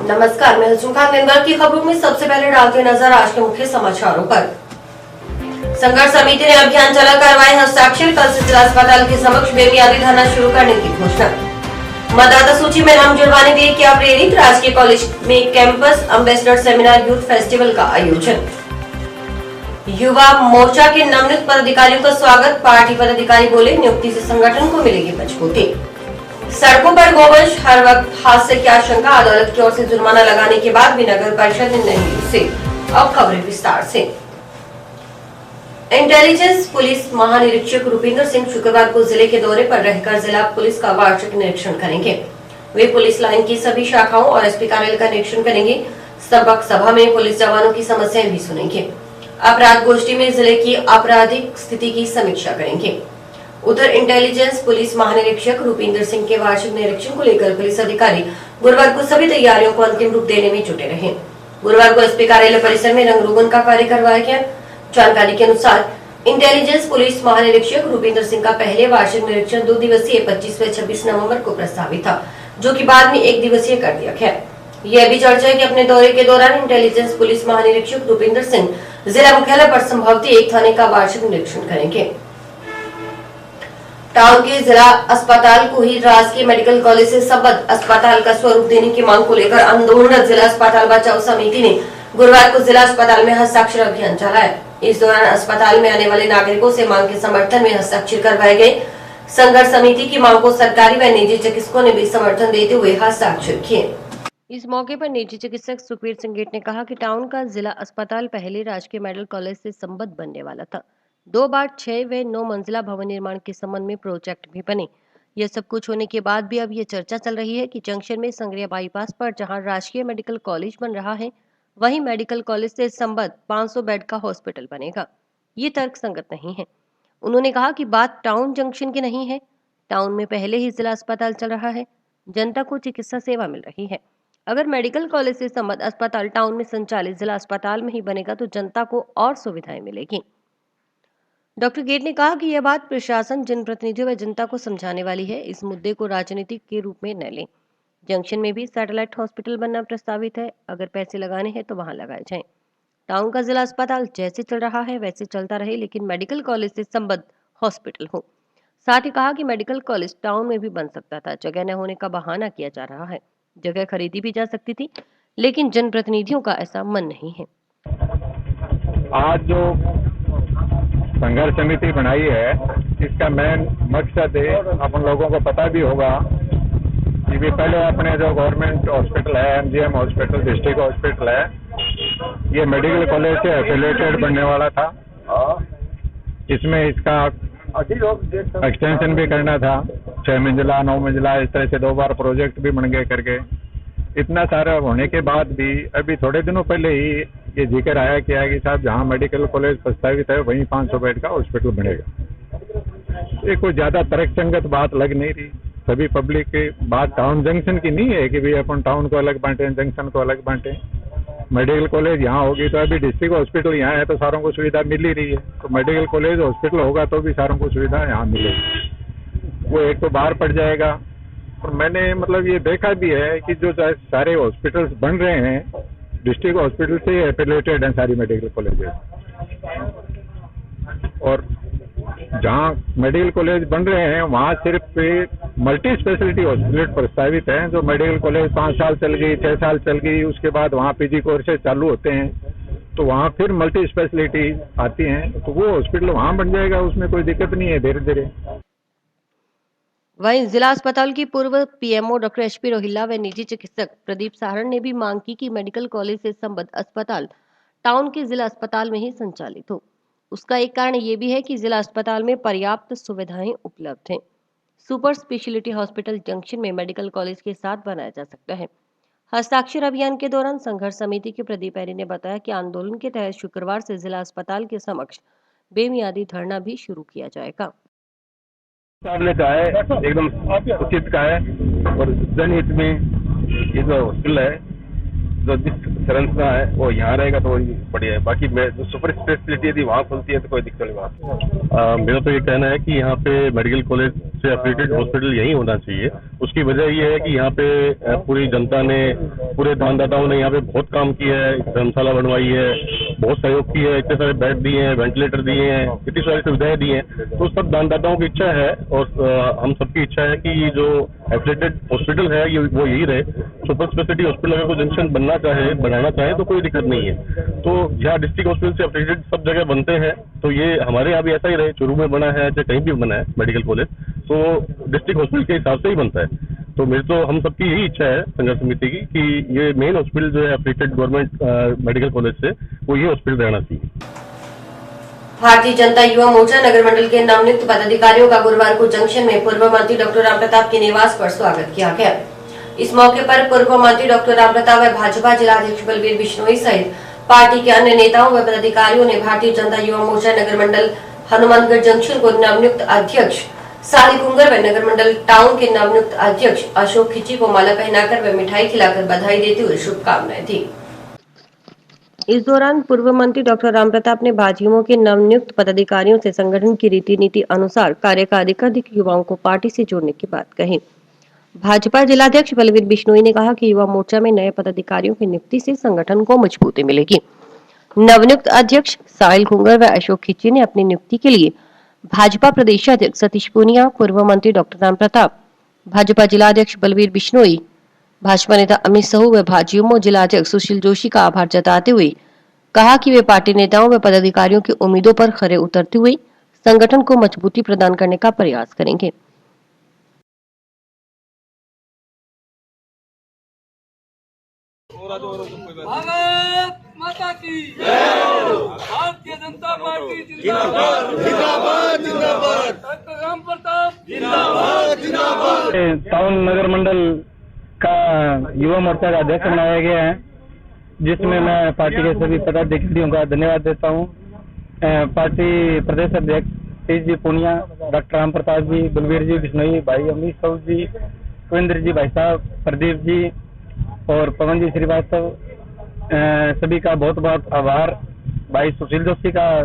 नमस्कार, मैं जुल्फा निंबर की खबरों में सबसे पहले डालते नजर आज के मुख्य समाचारों पर। संघर्ष समिति ने अभियान चला करवाए हस्ताक्षर। कल से जिला अस्पताल के समक्ष बेमियादी धरना शुरू करने की घोषणा। मतदाता सूची में नाम जुड़वाने के लिए किया प्रेरित। राजकीय कॉलेज में campus ambassador seminar youth festival का आयोजन। युवा मोर्चा के नवनियुक्त पदाधिकारियों का स्वागत। पार्टी पदाधिकारी बोले, नियुक्ति से संगठन को मिलेगी मजबूती। सड़कों पर गोवंश, हर वक्त हादसे की आशंका। अदालत की ओर से जुर्माना लगाने के बाद भी नगर परिषद ने नहीं उसे। अब खबरें विस्तार से। इंटेलिजेंस पुलिस महानिरीक्षक रुपिंदर सिंह शुक्रवार को जिले के दौरे पर रहकर जिला पुलिस का वार्षिक निरीक्षण करेंगे। वे पुलिस लाइन की सभी शाखाओं और एसपी कार्यालय का निरीक्षण करेंगे। सबक सभा में पुलिस जवानों की समस्याएं भी सुनेंगे। अपराध गोष्ठी में जिले की आपराधिक स्थिति की समीक्षा करेंगे। उधर इंटेलिजेंस पुलिस महानिरीक्षक रुपिंदर सिंह के वार्षिक निरीक्षण को लेकर पुलिस अधिकारी गुरुवार को सभी तैयारियों को अंतिम रूप देने में जुटे रहे। गुरुवार को एसपी कार्यालय परिसर में रंग रोगन का कार्य करवाया गया। जानकारी के अनुसार इंटेलिजेंस पुलिस महानिरीक्षक रुपिंदर सिंह का पहले वार्षिक निरीक्षण 2 दिवसीय 25 व 26 नवंबर को प्रस्तावित था, जो कि बाद में 1 दिवसीय कर दिया गया। यह भी चर्चा है कि अपने दौरे के दौरान इंटेलिजेंस पुलिस महानिरीक्षक रुपिंदर सिंह जिला मुख्यालय पर संभवतः एक थाने का वार्षिक निरीक्षण करेंगे। टाउन के जिला अस्पताल को ही राजकीय मेडिकल कॉलेज से संबद्ध अस्पताल का स्वरूप देने की मांग को लेकर आंदोलनरत जिला अस्पताल बचाओ समिति ने गुरुवार को जिला अस्पताल में हस्ताक्षर अभियान चलाया। इस दौरान अस्पताल में आने वाले नागरिकों से मांग के समर्थन में हस्ताक्षर करवाए गए। संघर्ष समिति की मांग को सरकारी व निजी चिकित्सकों ने भी समर्थन देते हुए हस्ताक्षर किए। इस मौके पर निजी चिकित्सक सुखवीर सिंह गेट ने कहा कि टाउन का जिला अस्पताल पहले राजकीय मेडिकल कॉलेज से संबद्ध बनने वाला था। 2 बार 6 व 9 मंजिला भवन निर्माण के संबंध में प्रोजेक्ट भी बने। यह सब कुछ होने के बाद भी अब ये चर्चा चल रही है कि जंक्शन में संग्रिया बाईपास पर जहां राजकीय मेडिकल कॉलेज बन रहा है, वहीं मेडिकल कॉलेज से संबद्ध 500 बेड का हॉस्पिटल बनेगा। ये तर्क संगत नहीं है। उन्होंने कहा कि बात टाउन जंक्शन की नहीं है। टाउन में पहले ही जिला अस्पताल चल रहा है, जनता को चिकित्सा सेवा मिल रही है। अगर मेडिकल कॉलेज से संबद्ध अस्पताल टाउन में संचालित जिला अस्पताल में ही बनेगा तो जनता को और सुविधाएं मिलेगी। डॉक्टर गेट ने कहा कि यह बात प्रशासन, जनप्रतिनिधियों व जनता को समझाने वाली है। इस मुद्दे को राजनीतिक के रूप में न लें। जंक्शन में भी सैटेलाइट हॉस्पिटल बनना प्रस्तावित है। अगर पैसे लगाने हैं तो वहां लगाए जाएं। टाउन का जिला अस्पताल जैसे चल रहा है वैसे चलता रहे, लेकिन मेडिकल कॉलेज से संबद्ध हॉस्पिटल हो। साथ ही कहा कि मेडिकल कॉलेज टाउन में भी बन सकता था। जगह न होने का बहाना किया जा रहा है। जगह खरीदी भी जा सकती थी, लेकिन जनप्रतिनिधियों का ऐसा मन नहीं है। आज जो संघर्ष समिति बनाई है, इसका मेन मकसद है, अपन लोगों को पता भी होगा कि भी पहले अपने जो गवर्नमेंट हॉस्पिटल है, एमजीएम हॉस्पिटल, डिस्ट्रिक्ट हॉस्पिटल है, ये मेडिकल कॉलेज से एफिलिएटेड बनने वाला था। इसमें इसका एक्सटेंशन भी करना था, 6 मंजिला 9 मंजिला, इस तरह से 2 बार प्रोजेक्ट भी बन गए करके। इतना सारा होने के बाद भी अभी थोड़े दिनों पहले ही ये जिक्र आया कि साहब जहां मेडिकल कॉलेज प्रस्तावित है वहीं 500 बेड का हॉस्पिटल बनेगा। ये कोई ज्यादा तर्कसंगत बात लग नहीं रही। सभी पब्लिक की बात टाउन जंक्शन की नहीं है कि भाई अपन टाउन को अलग बांटे, जंक्शन को अलग बांटे। मेडिकल कॉलेज यहाँ होगी तो अभी डिस्ट्रिक्ट हॉस्पिटल यहाँ है तो सारों को सुविधा मिल ही रही है, तो मेडिकल कॉलेज हॉस्पिटल होगा तो भी सारों को सुविधा यहाँ मिलेगी। वो एक तो बाहर पड़ जाएगा। और मैंने मतलब ये देखा भी है कि जो सारे हॉस्पिटल्स बन रहे हैं डिस्ट्रिक्ट हॉस्पिटल से एफिलिएटेड हैं सारी मेडिकल कॉलेजेस। और जहाँ मेडिकल कॉलेज बन रहे हैं वहाँ सिर्फ मल्टी स्पेशलिटी हॉस्पिटल प्रस्तावित हैं। जो मेडिकल कॉलेज 5 साल चल गई, 6 साल चल गई, उसके बाद वहाँ पीजी कोर्सेज चालू होते हैं, तो वहाँ फिर मल्टी स्पेशलिटी आती हैं, तो वो हॉस्पिटल वहाँ बन जाएगा, उसमें कोई दिक्कत नहीं है धीरे धीरे। वहीं जिला अस्पताल की पूर्व पीएमओ डॉक्टर एचपी रोहिल्ला व निजी चिकित्सक प्रदीप सारण ने भी मांग की कि मेडिकल कॉलेज से संबद्ध अस्पताल टाउन के जिला अस्पताल में ही संचालित हो। उसका एक कारण ये भी है कि जिला अस्पताल में पर्याप्त सुविधाएं उपलब्ध हैं। सुपर स्पेशलिटी हॉस्पिटल जंक्शन में मेडिकल कॉलेज के साथ बनाया जा सकता है। हस्ताक्षर अभियान के दौरान संघर्ष समिति के प्रदीप ऐरी ने बताया कि आंदोलन के तहत शुक्रवार से जिला अस्पताल के समक्ष बेमियादी धरना भी शुरू किया जाएगा। का है एकदम उचित का है और जनहित में ये जो हॉस्पिटल है जो जिस संरचना है वो यहाँ रहेगा तो वही बढ़िया है। बाकी जो सुपर स्पेशलिटी यदि वहाँ खुलती है तो कोई दिक्कत वाली बात। मेरा तो ये कहना है कि यहाँ पे मेडिकल कॉलेज से एफिलिएटेड हॉस्पिटल यही होना चाहिए। उसकी वजह ये है कि यहाँ पे पूरी जनता ने, पूरे दानदाताओं ने यहाँ पे बहुत काम किया है, धर्मशाला बनवाई है, बहुत सहयोग किया है, इतने सारे बेड दिए हैं, वेंटिलेटर दिए हैं, इतनी सारी सुविधाएं दी हैं। तो सब दानदाताओं की इच्छा है और हम सबकी इच्छा है कि ये जो एफिलिएटेड हॉस्पिटल है ये वो यही रहे। सुपर स्पेशलिटी हॉस्पिटल अगर कोई जंक्शन बनना चाहे, बनाना चाहे तो कोई दिक्कत नहीं है। तो जहाँ डिस्ट्रिक्ट हॉस्पिटल से एफिलिएटेड सब जगह बनते हैं तो ये हमारे यहाँ भी ऐसा ही रहे। चूरू में बना है चाहे कहीं भी बना है मेडिकल कॉलेज तो डिस्ट्रिक्ट हॉस्पिटल के हिसाब से ही बनता है। तो मेरी तो हम सबकी यही इच्छा है संघर्ष समिति की कि ये मेन हॉस्पिटल जो है एफिलिएटेड गवर्नमेंट मेडिकल कॉलेज से वो ये हॉस्पिटल रहना चाहिए। भारतीय जनता युवा मोर्चा नगर मंडल के नवनियुक्त पदाधिकारियों का गुरुवार को जंक्शन में पूर्व मंत्री डॉक्टर रामप्रताप के निवास पर स्वागत किया गया। इस मौके पर पूर्व मंत्री डॉक्टर रामप्रताप व भाजपा जिलाध्यक्ष बलवीर बिश्नोई सहित पार्टी के अन्य नेताओं व पदाधिकारियों ने भारतीय जनता युवा मोर्चा नगर मंडल हनुमानगढ़ जंक्शन को नवनियुक्त अध्यक्ष साहिल कुंगर व नगर मंडल टाउन के नवनियुक्त अध्यक्ष अशोक खिची को माला पहनाकर व मिठाई खिलाकर बधाई देते हुए शुभकामनाएं दी। इस दौरान पूर्व मंत्री डॉक्टर रामप्रताप ने भाजयुमो के नवनियुक्त पदाधिकारियों से संगठन की रीति नीति अनुसार कार्य का अधिकाधिक युवाओं को पार्टी से जोड़ने की बात कही। भाजपा जिलाध्यक्ष बलवीर बिश्नोई ने कहा कि युवा मोर्चा में नए पदाधिकारियों की नियुक्ति से संगठन को मजबूती मिलेगी। नवनियुक्त अध्यक्ष साहिल कुंगर व अशोक खिची ने अपनी नियुक्ति के लिए भाजपा प्रदेशाध्यक्ष सतीश पूनिया, पूर्व मंत्री डॉक्टर रामप्रताप, भाजपा जिलाध्यक्ष बलवीर बिश्नोई, भाजपा नेता अमित साहू व भाजयुमो जिलाध्यक्ष सुशील जोशी का आभार जताते हुए कहा कि वे पार्टी नेताओं व पदाधिकारियों की उम्मीदों पर खरे उतरते हुए संगठन को मजबूती प्रदान करने का प्रयास करेंगे। भारत माता की जय। भारतीय जनता पार्टी जिंदाबाद जिंदाबाद जिंदाबाद। डॉक्टर रामप्रताप जिंदाबाद जिंदाबाद। टाउन नगर मंडल का युवा मोर्चा का अध्यक्ष बनाया गया है, जिसमें मैं पार्टी के सभी पदाधिकारियों का धन्यवाद देता हूं। पार्टी प्रदेश अध्यक्ष सतीश जी पूनिया, डॉक्टर रामप्रताप जी, बलवीर जी बिश्नोई, भाई अमित साहू जी, सुरेंद्र जी, भाई साहब प्रदीप जी और पवन जी श्रीवास्तव, सभी का बहुत बहुत आभार। भाई सुशील जोशी का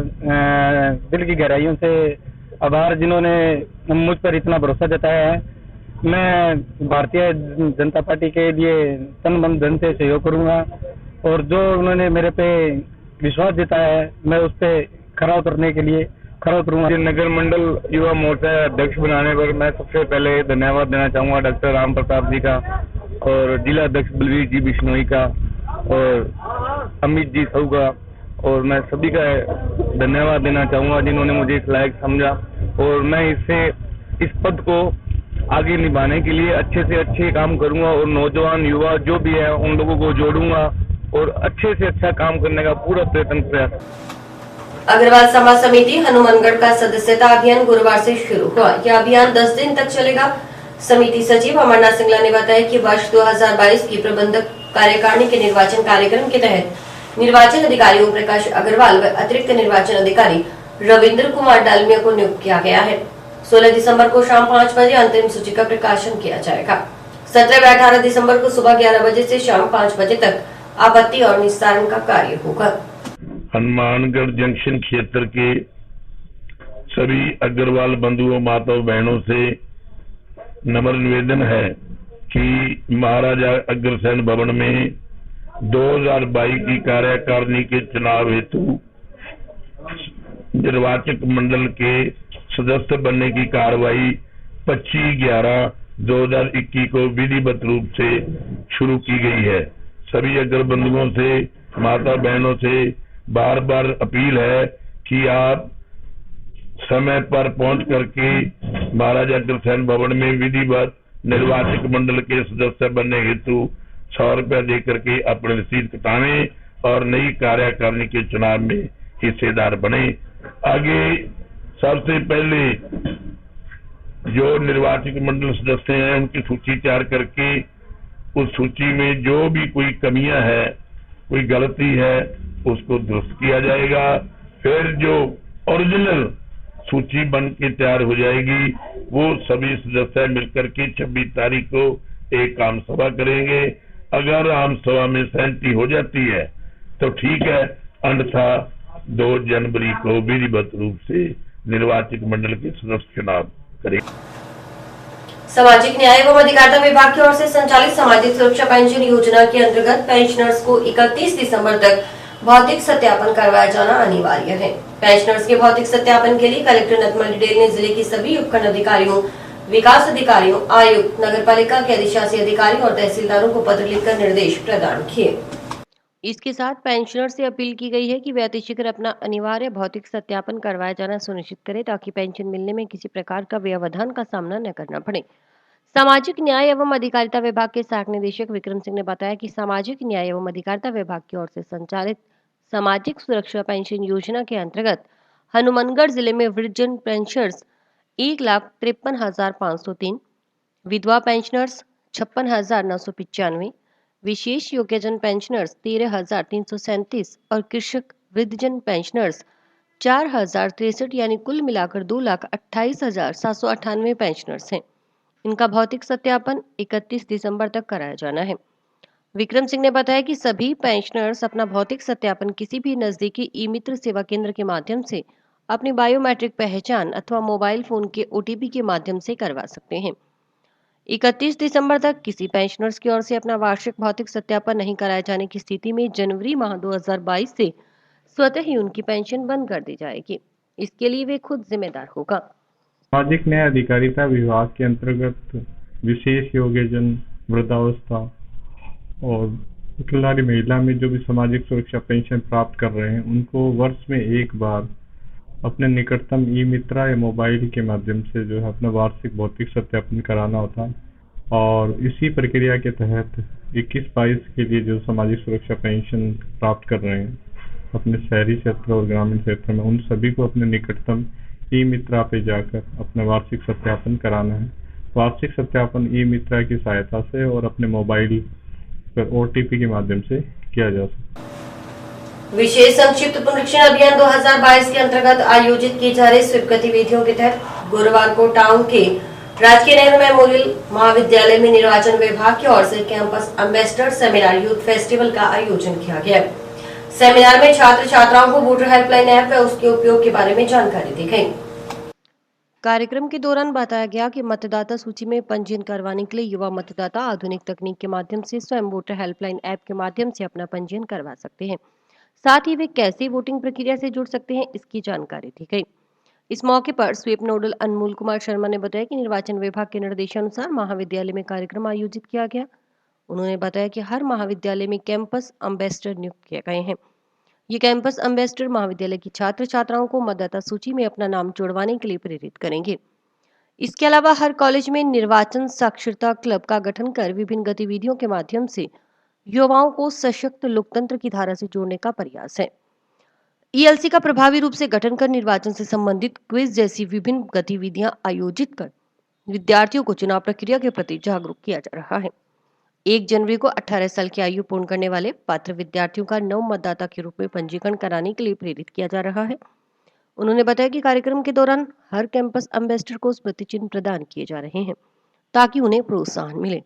दिल की गहराइयों से आभार, जिन्होंने मुझ पर इतना भरोसा जताया है। मैं भारतीय जनता पार्टी के लिए तन मन धन से सहयोग करूंगा और जो उन्होंने मेरे पे विश्वास जताया है मैं उस पे खरा उतरने के लिए खरा उतरूंगा। नगर मंडल युवा मोर्चा अध्यक्ष बनाने पर मैं सबसे पहले धन्यवाद देना चाहूंगा डॉक्टर रामप्रताप जी का और जिला अध्यक्ष बलवीर जी बिश्नोई का और अमित जी साहू का, और मैं सभी का धन्यवाद देना चाहूंगा जिन्होंने मुझे इस लायक समझा। और मैं इस पद को आगे निभाने के लिए अच्छे से अच्छे काम करूंगा और नौजवान युवा जो भी है उन लोगों को जोड़ूंगा और अच्छे से अच्छा काम करने का पूरा प्रयास। अग्रवाल समाज समिति हनुमानगढ़ का सदस्यता अभियान गुरुवार से शुरू हुआ। यह अभियान 10 दिन तक चलेगा। समिति सचिव अमरनाथ सिंगला ने बताया कि वर्ष 2022 की प्रबंधक कार्यकारिणी के निर्वाचन कार्यक्रम के तहत निर्वाचन अधिकारी ओम प्रकाश अग्रवाल व अतिरिक्त निर्वाचन अधिकारी रविंद्र कुमार डालमिया को नियुक्त किया गया है। 16 दिसंबर को शाम 5 बजे अंतिम सूची का प्रकाशन किया जाएगा। 17 व 18 दिसंबर को सुबह 11 बजे से शाम 5 बजे तक आपत्ति और निस्तारण का कार्य होगा। हनुमानगढ़ जंक्शन क्षेत्र के सभी अग्रवाल बंधुओं, माताओं, बहनों से नम्र निवेदन है कि महाराजा अग्रसेन भवन में 2022 की कार्यकारिणी के चुनाव हेतु निर्वाचक मंडल के सदस्य बनने की कार्रवाई 25/11/2021 को विधिवत रूप से शुरू की गई है। सभी अग्र बंधुओं से, माता बहनों से बार बार अपील है कि आप समय पर पहुंच करके महाराजा अग्रसेन भवन में विधिवत निर्वाचक मंडल के सदस्य बनने हेतु 100 रुपया दे करके अपनी रसीद कटावें और नई कार्यकारिणी के चुनाव में हिस्सेदार बने। आगे सबसे पहले जो निर्वाचक मंडल सदस्य हैं उनकी सूची तैयार करके उस सूची में जो भी कोई कमियां है, कोई गलती है, उसको दुरुस्त किया जाएगा। फिर जो ओरिजिनल सूची बन के तैयार हो जाएगी वो सभी सदस्य मिलकर के 26 तारीख को एक काम सभा करेंगे। अगर आम सभा में सहमति हो जाती है तो ठीक है, अन्यथा 2 जनवरी को विधिवत रूप से निर्वाचित मंडल के सदस्य चुनाव करेंगे। सामाजिक न्याय एवं अधिकारिता विभाग की ओर से संचालित सामाजिक सुरक्षा पेंशन योजना के अंतर्गत पेंशनर्स को 31 दिसंबर तक भौतिक सत्यापन करवाया जाना अनिवार्य है। पेंशनर्स के भौतिक सत्यापन के लिए कलेक्टर नथमल डिडेल ने जिले के सभी उपखंड अधिकारियों, विकास अधिकारियों, आयुक्त, नगरपालिका के अधिशासी अधिकारी और तहसीलदारों को पत्र लिखकर निर्देश प्रदान किए। इसके साथ पेंशनर से अपील की गई है कि वे अतिशीघ्र अपना अनिवार्य भौतिक सत्यापन करवाया जाना सुनिश्चित करें ताकि पेंशन मिलने में किसी प्रकार का व्यवधान का सामना न करना पड़े। सामाजिक न्याय एवं अधिकारिता विभाग के सहायक निदेशक विक्रम सिंह ने बताया कि सामाजिक न्याय एवं अधिकारिता विभाग की ओर से संचालित सामाजिक सुरक्षा पेंशन योजना के अंतर्गत हनुमानगढ़ जिले में वृद्धजन पेंशनर्स 1,53,503, विधवा पेंशनर्स 56,995, विशेष योग्यजन पेंशनर्स 13,337 और कृषक वृद्धजन पेंशनर्स 4,063 यानी कुल मिलाकर 2,28,798 पेंशनर्स हैं। इनका भौतिक सत्यापन 31 दिसंबर तक कराया जाना है। विक्रम सिंह ने बताया कि सभी पेंशनर्स अपना भौतिक सत्यापन किसी भी नजदीकी ई मित्र सेवा केंद्र के माध्यम से अपनी बायोमेट्रिक पहचान अथवा मोबाइल फोन के OTP के माध्यम से करवा सकते हैं। 31 दिसंबर तक किसी पेंशनर्स की ओर से अपना वार्षिक भौतिक सत्यापन नहीं कराए जाने की स्थिति में जनवरी माह 2022 से स्वतः ही उनकी पेंशन बंद कर दी जाएगी। इसके लिए वे खुद जिम्मेदार होगा। सामाजिक न्याय अधिकारिता विभाग के अंतर्गत विशेष योग्यजन, वृद्धावस्था और विकलांग महिला में जो भी सामाजिक सुरक्षा पेंशन प्राप्त कर रहे हैं उनको वर्ष में एक बार अपने निकटतम ई मित्रा या मोबाइल के माध्यम से जो है अपना वार्षिक भौतिक सत्यापन कराना होता है। और इसी प्रक्रिया के तहत 21-22 के लिए जो सामाजिक सुरक्षा पेंशन प्राप्त कर रहे हैं अपने शहरी क्षेत्र और ग्रामीण क्षेत्र में, उन सभी को अपने निकटतम ई मित्रा पे जाकर अपना वार्षिक सत्यापन कराना है। वार्षिक सत्यापन ई मित्रा की सहायता से और अपने मोबाइल पर OTP के माध्यम से किया जा सकता है। विशेष संक्षिप्त पुनरीक्षण अभियान 2022 के अंतर्गत आयोजित की जा रही स्वीप गतिविधियों के तहत गुरुवार को टाउन के राजकीय नेहरू मेमोरियल महाविद्यालय में निर्वाचन विभाग की ओर से campus ambassador seminar youth festival का आयोजन किया गया। सेमिनार में छात्र छात्राओं को वोटर हेल्पलाइन ऐप व उसके उपयोग के बारे में जानकारी दी गई। कार्यक्रम के दौरान बताया गया कि मतदाता सूची में पंजीयन करवाने के लिए युवा मतदाता आधुनिक तकनीक के माध्यम से स्वयं वोटर हेल्पलाइन ऐप के माध्यम से अपना पंजीयन करवा सकते हैं। साथ ही वे कैसे वोटिंग प्रक्रिया से जुड़ सकते हैं इसकी जानकारी दी गई। इस मौके पर स्वीप नोडल अनमोल कुमार शर्मा ने बताया कि निर्वाचन विभाग के निर्देशानुसार महाविद्यालय में कार्यक्रम आयोजित किया गया। उन्होंने बताया कि हर महाविद्यालय में कैंपस एम्बेसडर नियुक्त किए गए हैं। ये कैंपस एम्बेसडर महाविद्यालय की छात्र छात्राओं को मतदाता सूची में अपना नाम जुड़वाने के लिए प्रेरित करेंगे। इसके अलावा हर कॉलेज में निर्वाचन साक्षरता क्लब का गठन कर विभिन्न गतिविधियों के माध्यम से युवाओं को सशक्त लोकतंत्र की धारा से जोड़ने का प्रयास है। ELC का प्रभावी रूप से गठन कर निर्वाचन से संबंधित क्विज जैसी विभिन्न गतिविधियां आयोजित कर विद्यार्थियों को चुनाव प्रक्रिया के प्रति जागरूक किया जा रहा है। 1 जनवरी को 18 साल की आयु पूर्ण करने वाले पात्र विद्यार्थियों का नव मतदाता के रूप में पंजीकरण कराने के लिए प्रेरित किया जा रहा है। उन्होंने बताया कि कार्यक्रम के दौरान हर कैंपस एम्बेसडर को स्मृति चिन्ह प्रदान किए जा रहे हैं ताकि उन्हें प्रोत्साहन मिले।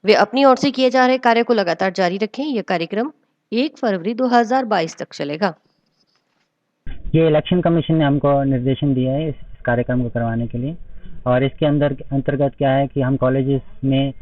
वे अपनी ओर से किए जा रहे कार्य को लगातार जारी रखें। यह कार्यक्रम 1 फरवरी 2022 तक चलेगा। ये इलेक्शन कमीशन ने हमको निर्देशन दिया है इस कार्यक्रम को करवाने के लिए, और इसके अंतर्गत क्या है कि हम कॉलेजेस में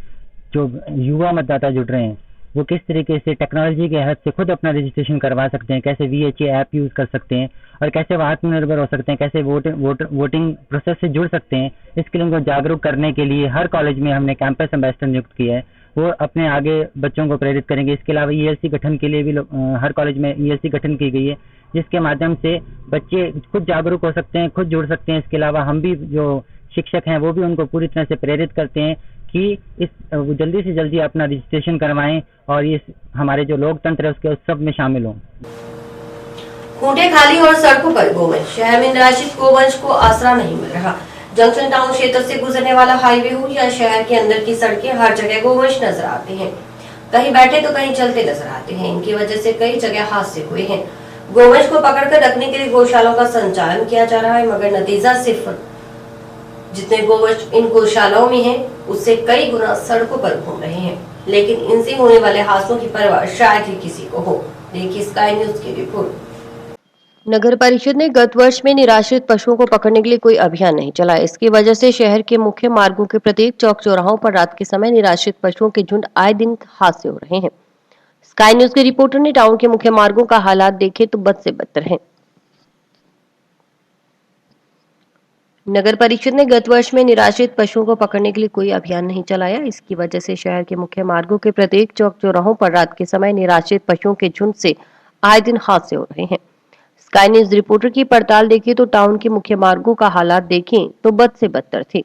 जो युवा मतदाता जुड़ रहे हैं वो किस तरीके से टेक्नोलॉजी के हद से खुद अपना रजिस्ट्रेशन करवा सकते हैं, कैसे VHA ऐप यूज कर सकते हैं और कैसे वो आत्मनिर्भर हो सकते हैं, कैसे वोटिंग प्रोसेस से जुड़ सकते हैं। इसके लिए उनको जागरूक करने के लिए हर कॉलेज में हमने कैंपस एम्बेसडर नियुक्त किया है। वो अपने आगे बच्चों को प्रेरित करेंगे। इसके अलावा ELC गठन के लिए भी हर कॉलेज में ELC गठन की गई है, जिसके माध्यम से बच्चे खुद जागरूक हो सकते हैं, खुद जुड़ सकते हैं। इसके अलावा हम भी जो शिक्षक हैं वो भी उनको पूरी तरह से प्रेरित करते हैं कि वो जल्दी से जल्दी अपना रजिस्ट्रेशन करवाएं और ये हमारे जो लोकतंत्र है उसके उत्सव में शामिल हों। खूंटे खाली और सड़कों पर गोवंश। शहर में निराश्रित गोवंश को आसरा नहीं मिल रहा। जंक्शन टाउन क्षेत्र से गुजरने वाला हाईवे हो या शहर के अंदर की सड़कें, हर जगह गोवंश नजर आते हैं। कहीं बैठे तो कहीं चलते नजर आते हैं। इनकी वजह से कई जगह हादसे हुए हैं। गोवंश को पकड़कर रखने के लिए गौशालाओं का संचालन किया जा रहा है, मगर नतीजा सिर्फ जितने गोवंश इन गौशालाओं में हैं, उससे कई गुना सड़कों पर घूम रहे हैं, लेकिन इनसे होने वाले हादसों की परवाह शायद ही किसी को हो। देखिए स्काई न्यूज की रिपोर्ट। नगर परिषद ने गत वर्ष में निराश्रित पशुओं को पकड़ने के लिए कोई अभियान नहीं चलाया। इसकी वजह से शहर के मुख्य मार्गों के प्रत्येक चौक चौराहों पर रात के समय निराश्रित पशुओं के झुंड आए दिन हादसे हो रहे हैं। स्काई न्यूज के रिपोर्टर ने टाउन के मुख्य मार्गों का हालात देखे तो बद से बदतर है। नगर परिषद ने गत वर्ष में निराश्रित पशुओं को पकड़ने के लिए कोई अभियान नहीं चलाया। इसकी वजह से शहर के मुख्य मार्गों के प्रत्येक चौक चौराहों पर रात के समय निराश्रित पशुओं के झुंड से आए दिन हादसे हो रहे हैं। स्काई न्यूज रिपोर्टर की पड़ताल देखें तो टाउन के मुख्य मार्गों का हालात देखें तो बद से बदतर थे।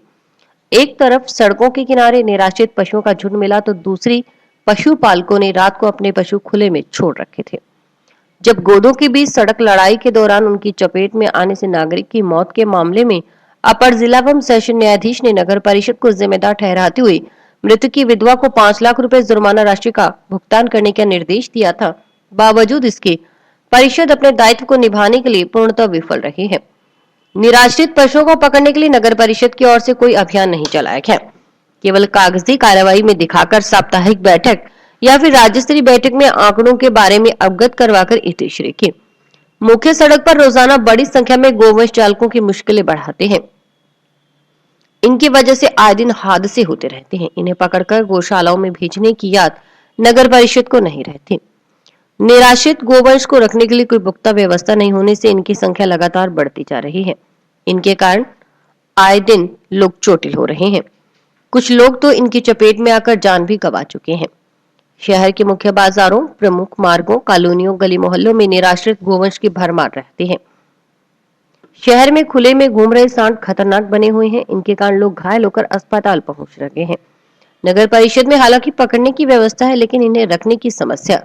एक तरफ सड़कों के किनारे निराश्रित पशुओं का झुंड मिला तो दूसरी पशुपालकों ने रात को अपने पशु खुले में छोड़ रखे थे। जब गोदों के बीच सड़क लड़ाई के दौरान उनकी चपेट में आने से नागरिक की मौत के मामले में अपर जिला एवं सेशन न्यायाधीश ने नगर परिषद को जिम्मेदार ठहराते हुए मृतक की विधवा को 5 लाख रुपए जुर्माना राशि का भुगतान करने का निर्देश दिया था। बावजूद इसके परिषद अपने दायित्व को निभाने के लिए पूर्णतः विफल रही है। निराश्रित पशुओं को पकड़ने के लिए नगर परिषद की ओर से कोई अभियान नहीं चलाया गया। केवल कागजी कार्रवाई में दिखाकर साप्ताहिक बैठक या फिर राज्य स्तरीय बैठक में आंकड़ों के बारे में अवगत करवाकर इतिश्री की। मुख्य सड़क पर रोजाना बड़ी संख्या में गोवंश चालकों की मुश्किलें बढ़ाते हैं। इनकी वजह से आए दिन हादसे होते रहते हैं। इन्हें पकड़कर गौशालाओं में भेजने की याद नगर परिषद को नहीं रहती। निराश्रित गोवंश को रखने के लिए कोई पुख्ता व्यवस्था नहीं होने से इनकी संख्या लगातार बढ़ती जा रही है। इनके कारण आए दिन लोग चोटिल हो रहे हैं। कुछ लोग तो इनकी चपेट में आकर जान भी गंवा चुके हैं। शहर के मुख्य बाजारों, प्रमुख मार्गों, कॉलोनियों, गली मोहल्लों में निराश्रित गोवंश की भरमार रहती है। शहर में खुले में घूम रहे सांड खतरनाक बने हुए हैं। इनके कारण लोग घायल होकर अस्पताल पहुंच रहे हैं। नगर परिषद में हालांकि पकड़ने की व्यवस्था है, लेकिन इन्हें रखने की समस्या।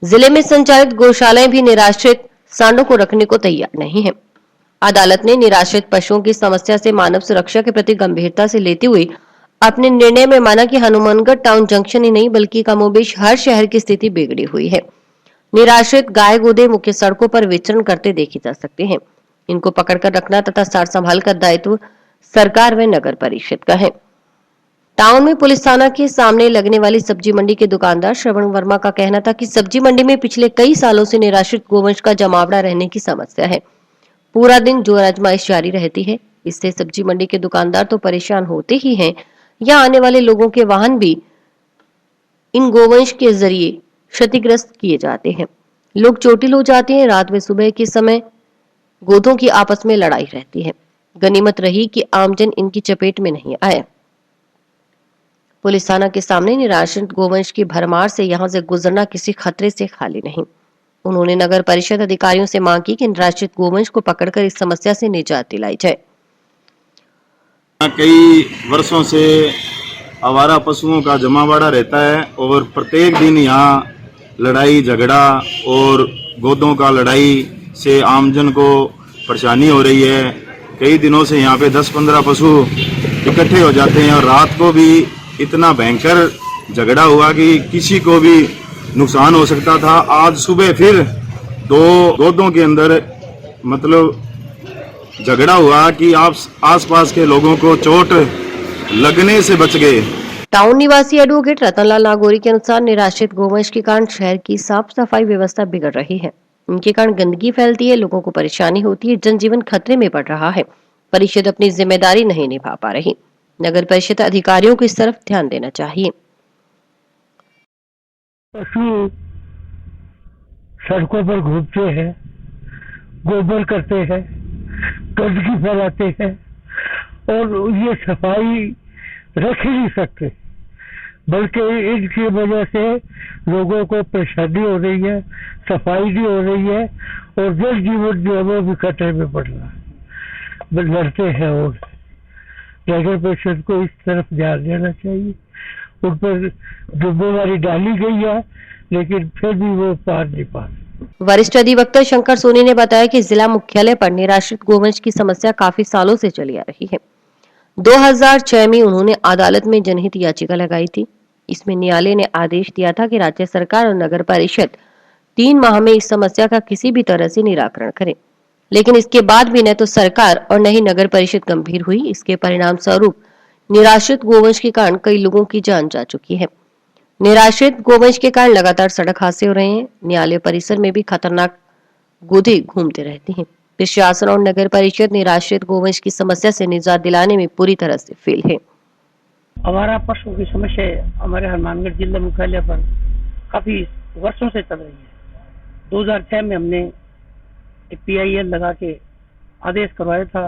जिले में संचालित गौशालाएं भी निराश्रित सांडों को रखने को तैयार नहीं है। अदालत ने निराश्रित पशुओं की समस्या से मानव सुरक्षा के प्रति गंभीरता से लेते हुए अपने निर्णय में माना कि हनुमानगढ़ टाउन जंक्शन ही नहीं बल्कि कमोबेश हर शहर की स्थिति बिगड़ी हुई है। निराश्रित गाय गोदे मुख्य सड़कों पर विचरण करते देखे जा सकते हैं। इनको पकड़कर रखना तथा सार संभाल का दायित्व सरकार व नगर परिषद का है। टाउन में पुलिस थाना के सामने लगने वाली सब्जी मंडी के दुकानदार श्रवण वर्मा का कहना था कि सब्जी मंडी में पिछले कई सालों से निराश्रित गोवंश का जमावड़ा रहने की समस्या है। पूरा दिन जोर आजमाइश जारी रहती है। इससे सब्जी मंडी के दुकानदार तो परेशान होते ही हैं, यहाँ आने वाले लोगों के वाहन भी इन गोवंश के जरिए क्षतिग्रस्त किए जाते हैं। लोग चोटिल हो जाते हैं। रात व सुबह के समय गोदों की आपस में लड़ाई रहती है। गनीमत रही कि आमजन इनकी चपेट में नहीं आया। पुलिस थाना के सामने निराश्रित गोवंश की भरमार से यहां से गुजरना किसी खतरे से खाली नहीं। उन्होंने नगर परिषद अधिकारियों से मांग की कि निराश्रित गोवंश को पकड़कर इस समस्या से निजात दिलाई जाए। कई वर्षों से आवारा पशुओं का जमावड़ा रहता है और प्रत्येक दिन यहाँ लड़ाई झगड़ा और गोदों का लड़ाई से आमजन को परेशानी हो रही है। कई दिनों से यहाँ पे 10-15 पशु इकट्ठे हो जाते हैं और रात को भी इतना भयंकर झगड़ा हुआ कि किसी को भी नुकसान हो सकता था। आज सुबह फिर 2 गोदों के अंदर मतलब झगड़ा हुआ कि आप आसपास के लोगों को चोट लगने से बच गए। टाउन निवासी एडवोकेट रतनलाल नागौरी के अनुसार निराश्रित गोवंश के कारण शहर की साफ सफाई व्यवस्था बिगड़ रही है। इनके कारण गंदगी फैलती है, लोगों को परेशानी होती है, जनजीवन खतरे में पड़ रहा है। परिषद अपनी जिम्मेदारी नहीं निभा पा रही। नगर परिषद अधिकारियों को इस तरफ ध्यान देना चाहिए। पशु सड़कों पर घूमते हैं, गोबर करते हैं, गंदगी फैलाते हैं और ये सफाई रख ही नहीं सकते, बल्कि इनकी वजह से लोगों को परेशानी हो रही है, सफाई नहीं हो रही है और जल जीवन जो है वो भी खतरे में पड़ रहा है। लड़ते हैं और नगर परिषद को इस तरफ ध्यान देना चाहिए। उन पर जिम्मेदारी डाली गई है, लेकिन फिर भी वो पार नहीं पा रहे। वरिष्ठ अधिवक्ता शंकर सोनी ने बताया कि जिला मुख्यालय पर निराश्रित गोवंश की समस्या काफी सालों से चली आ रही है। 2006 में उन्होंने अदालत में जनहित याचिका लगाई थी। इसमें न्यायालय ने आदेश दिया था कि राज्य सरकार और नगर परिषद 3 माह में इस समस्या का किसी भी तरह से निराकरण करे। लेकिन इसके बाद भी न तो सरकार और न ही नगर परिषद गंभीर हुई। इसके परिणाम स्वरूप निराश्रित गोवंश के कारण कई लोगों की जान जा चुकी है। निराश्रित गोवंश के कारण लगातार सड़क हादसे हो रहे हैं। न्यायालय परिसर में भी खतरनाक गोधे घूमते रहते हैं। प्रशासन और नगर परिषद निराश्रित गोवंश की समस्या से निजात दिलाने में पूरी तरह से फेल है। आवारा पशुओं की समस्या हमारे हनुमानगढ़ जिला मुख्यालय पर काफी वर्षों से चल रही है। 2006 में हमने एक PIL लगा के आदेश करवाया था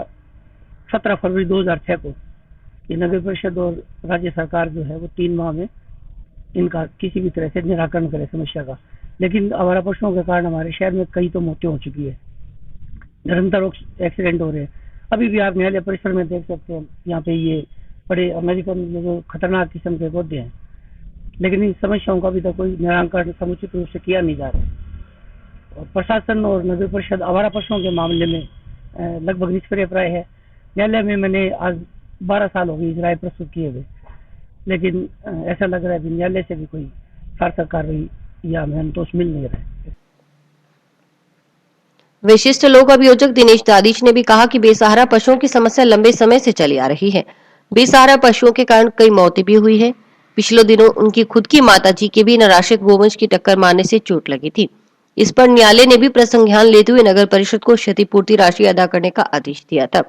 17 फरवरी 2006 को कि नगर परिषद और राज्य सरकार जो है वो 3 माह में इनका किसी भी तरह से निराकरण करे समस्या का। लेकिन आवारा पशुओं के कारण हमारे शहर में कई तो मौतें हो चुकी है, निरंतर एक्सीडेंट हो रहे हैं। अभी भी आप न्यायालय परिसर में देख सकते हैं, यहाँ पे ये बड़े अमेरिकन जो खतरनाक किस्म के पौधे हैं, लेकिन इन समस्याओं का अभी तक कोई निराकरण समुचित रूप से किया नहीं जा रहा। और प्रशासन और नगर परिषद आवारा पशुओं के मामले में लगभग निष्क्रिय प्राय है। न्यायालय में मैंने आज 12 साल हो गई इस राय प्रस्तुत किए हुए, लेकिन ऐसा लग रहा है कि न्यायालय से भी कोई सार्थक कार्रवाई या हमें संतोष मिल नहीं रहा है। विशिष्ट लोक अभियोजक दिनेश दादिश ने भी कहा कि बेसहारा पशुओं की समस्या लंबे समय से चली आ रही है। बेसहारा पशुओं के कारण कई मौतें भी हुई है। पिछले दिनों उनकी खुद की माताजी के भी निराश्रित गोवंश की टक्कर मारने से चोट लगी थी। इस पर न्यायालय ने भी प्रसंज्ञान लेते हुए नगर परिषद को क्षतिपूर्ति राशि अदा करने का आदेश दिया था।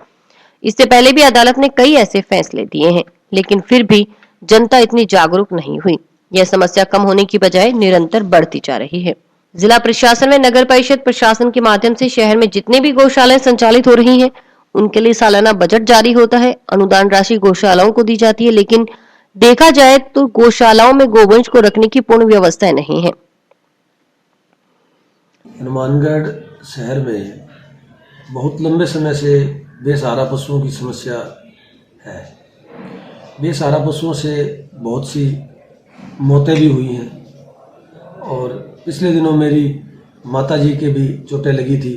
इससे पहले भी अदालत ने कई ऐसे फैसले दिए हैं, लेकिन फिर भी जनता इतनी जागरूक नहीं हुई। यह समस्या कम होने की बजाय निरंतर बढ़ती जा रही है। जिला प्रशासन व नगर परिषद प्रशासन के माध्यम से शहर में जितने भी गौशालाएं संचालित हो रही हैं, उनके लिए सालाना बजट जारी होता है। अनुदान राशि गौशालाओं को दी जाती है, लेकिन देखा जाए तो गौशालाओं में गोवंश को रखने की पूर्ण व्यवस्था नहीं है। हनुमानगढ़ शहर में बहुत लंबे समय से बेसहारा पशुओं की समस्या है। बेसहारा पशुओं से बहुत सी मौतें भी हुई हैं और पिछले दिनों मेरी माताजी के भी चोटें लगी थी,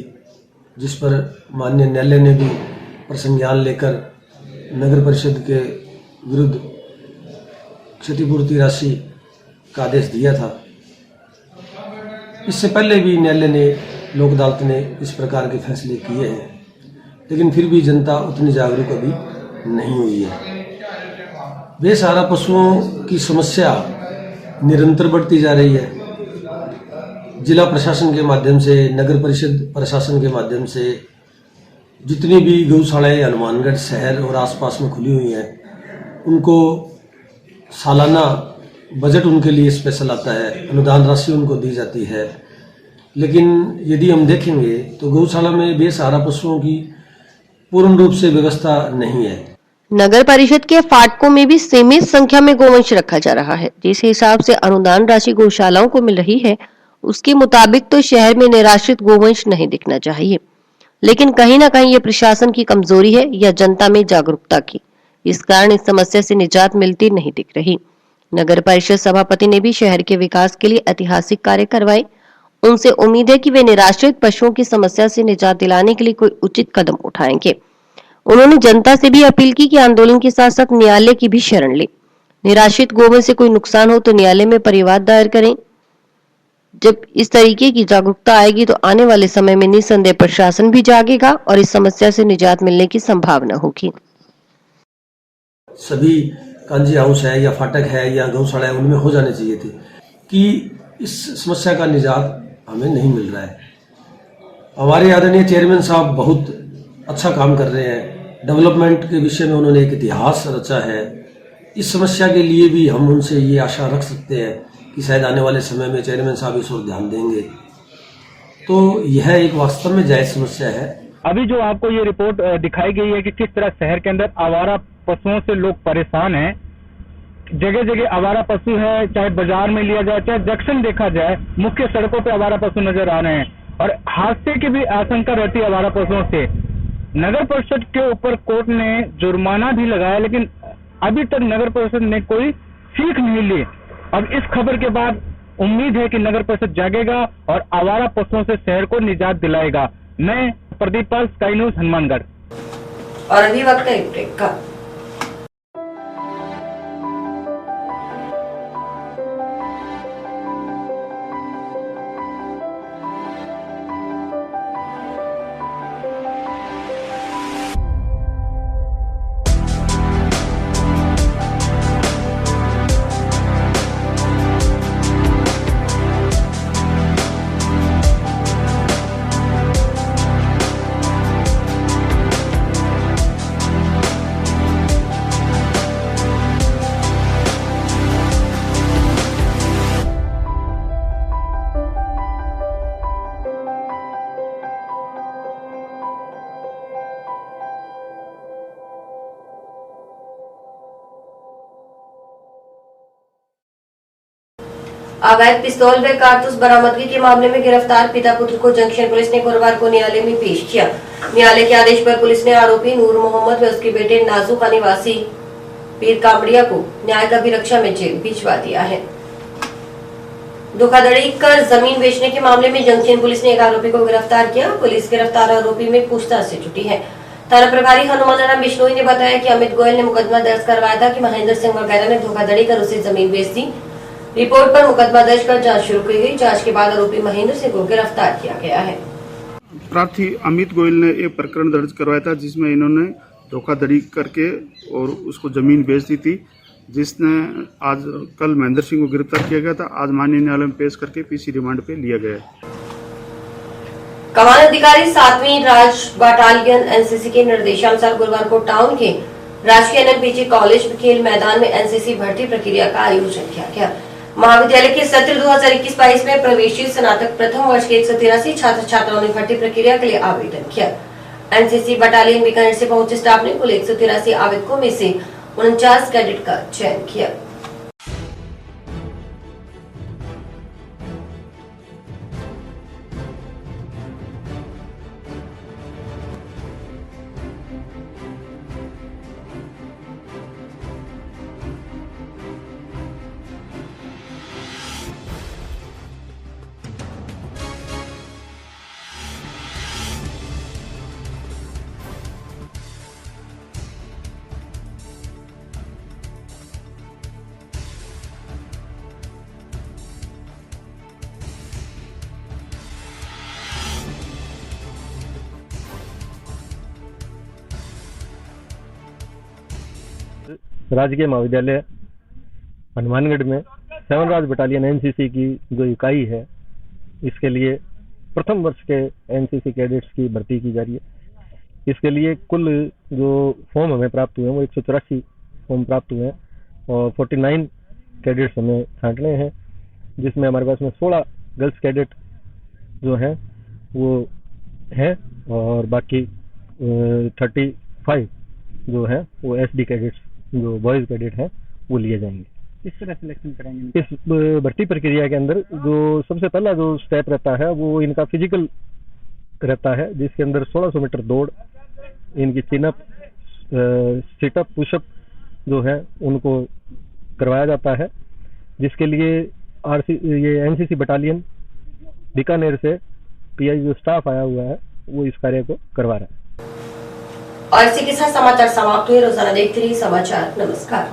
जिस पर माननीय न्यायालय ने भी प्रसंज्ञान लेकर नगर परिषद के विरुद्ध क्षतिपूर्ति राशि का आदेश दिया था। इससे पहले भी न्यायालय ने, लोक अदालत ने इस प्रकार के फैसले किए हैं, लेकिन फिर भी जनता उतनी जागरूक अभी नहीं हुई है। बेसहारा पशुओं की समस्या निरंतर बढ़ती जा रही है। जिला प्रशासन के माध्यम से, नगर परिषद प्रशासन के माध्यम से जितनी भी गौशालाएं हनुमानगढ़ शहर और आसपास में खुली हुई हैं, उनको सालाना बजट उनके लिए स्पेशल आता है, अनुदान राशि उनको दी जाती है। लेकिन यदि हम देखेंगे तो गौशाला में बेसहारा पशुओं की पूर्ण रूप से व्यवस्था नहीं है। नगर परिषद के फाटकों में भी सीमित संख्या में गोवंश रखा जा रहा है। जिस हिसाब से अनुदान राशि गौशालाओं को मिल रही है, उसके मुताबिक तो शहर में निराश्रित गोवंश नहीं दिखना चाहिए, लेकिन कहीं ना कहीं ये प्रशासन की कमजोरी है या जनता में जागरूकता की। इस कारण इस समस्या से निजात मिलती नहीं दिख रही। नगर परिषद सभापति ने भी शहर के विकास के लिए ऐतिहासिक कार्य करवाए। उनसे उम्मीद है कि वे निराश्रित पशुओं की समस्या से निजात दिलाने के लिए कोई उचित कदम उठाएंगे। उन्होंने जनता से भी अपील की कि आंदोलन के साथ साथ न्यायालय की भी शरण ले। निराश्रित गोवंश से कोई नुकसान हो तो न्यायालय में परिवाद दायर करें। जब इस तरीके की जागरूकता आएगी तो आने वाले समय में निसंदेह प्रशासन भी जागेगा और इस समस्या से निजात मिलने की संभावना होगी। सभी कांजी हाउस है या फाटक है या गौशाला है, उनमें हो जाने चाहिए थे कि इस समस्या का निजात हमें नहीं मिल रहा है। हमारे आदरणीय चेयरमैन साहब बहुत अच्छा काम कर रहे हैं। डेवलपमेंट के विषय में उन्होंने एक इतिहास रचा है। इस समस्या के लिए भी हम उनसे ये आशा रख सकते हैं कि शायद आने वाले समय में चेयरमैन साहब इस ओर ध्यान देंगे। तो यह एक वास्तव में जायज समस्या है। अभी जो आपको ये रिपोर्ट दिखाई गई है कि किस तरह शहर के अंदर आवारा पशुओं से लोग परेशान हैं। जगह जगह आवारा पशु है, चाहे बाजार में लिया जाए, चाहे जंक्शन देखा जाए, मुख्य सड़कों पे आवारा पशु नजर आ रहे हैं और हादसे की भी आशंका रहती है आवारा पशुओं से। नगर परिषद के ऊपर कोर्ट ने जुर्माना भी लगाया, लेकिन अभी तक नगर परिषद ने कोई सीख नहीं ली। अब इस खबर के बाद उम्मीद है कि नगर परिषद जागेगा और आवारा पशुओं से शहर को निजात दिलाएगा। मैं प्रदीप पाल, स्काई न्यूज, हनुमानगढ़। और अभी वक्त है ब्रेक का। अवैध पिस्तौल व कारतूस बरामदगी के मामले में गिरफ्तार पिता पुत्र को जंक्शन पुलिस ने गुरुवार को न्यायालय में पेश किया। न्यायालय के आदेश पर पुलिस ने आरोपी नूर मोहम्मद व उसके बेटे नाजुका निवासी पीर कामड़िया को न्यायिक अभिरक्षा में जेल भिजवा दिया है। धोखाधड़ी कर जमीन बेचने के मामले में जंक्शन पुलिस ने एक आरोपी को गिरफ्तार किया। पुलिस गिरफ्तार आरोपी में पूछताछ से जुटी है। थाना प्रभारी हनुमान राम बिश्नोई ने बताया कि अमित गोयल ने मुकदमा दर्ज करवाया था कि महेंद्र सिंह वगैरह ने धोखाधड़ी कर उसे जमीन बेच दी। रिपोर्ट पर मुकदमा दर्ज कर जांच शुरू की गई। जांच के बाद आरोपी महेंद्र सिंह को गिरफ्तार किया गया है। प्रार्थी अमित गोयल ने एक प्रकरण दर्ज करवाया था जिसमें इन्होंने धोखाधड़ी करके और उसको जमीन बेच दी थी, जिसने आज कल महेंद्र सिंह को गिरफ्तार किया गया था। आज माननीय न्यायालय में पेश करके पीसी रिमांड पे लिया गया है। कमान अधिकारी 7वीं राज बटालियन एनसीसी के निर्देशानुसार गुरुवार को टाउन के राजकीय एनएनपीजी कॉलेज खेल मैदान में एनसीसी भर्ती प्रक्रिया का आयोजन किया गया। महाविद्यालय के सत्र 2021-22 में प्रवेशी स्नातक प्रथम वर्ष के 183 छात्र छात्राओं ने भर्ती प्रक्रिया के लिए आवेदन किया। एनसीसी बटालियन बीकानेर से पहुंचे स्टाफ ने कुल 183 आवेदकों में से 49 कैडेट का चयन किया। राजकीय महाविद्यालय हनुमानगढ़ में 7 राज बटालियन एनसीसी की जो इकाई है, इसके लिए प्रथम वर्ष के एनसीसी कैडेट्स की भर्ती की जा रही है। इसके लिए कुल जो फॉर्म हमें प्राप्त हुए हैं वो 184 फॉर्म प्राप्त हुए हैं और 49 कैडेट्स हमें छांटने हैं, जिसमें हमारे पास में 16 गर्ल्स कैडेट जो हैं वो हैं और बाकी 35 जो हैं वो एसडी कैडेट्स जो बॉयज कैडेट हैं वो लिए जाएंगे। किस तरह सिलेक्शन करेंगे? इस भर्ती प्रक्रिया के अंदर जो सबसे पहला जो स्टेप रहता है वो इनका फिजिकल रहता है, जिसके अंदर 1600 मीटर दौड़, इनकी चिनअप, सिटअप, पुशअप जो है उनको करवाया जाता है, जिसके लिए ये एनसीसी बटालियन बीकानेर से पीआई जो स्टाफ आया हुआ है वो इस कार्य को करवा रहा है। और इसी के साथ समाचार समाप्त हुए। रोजाना देखते रहिए समाचार। नमस्कार।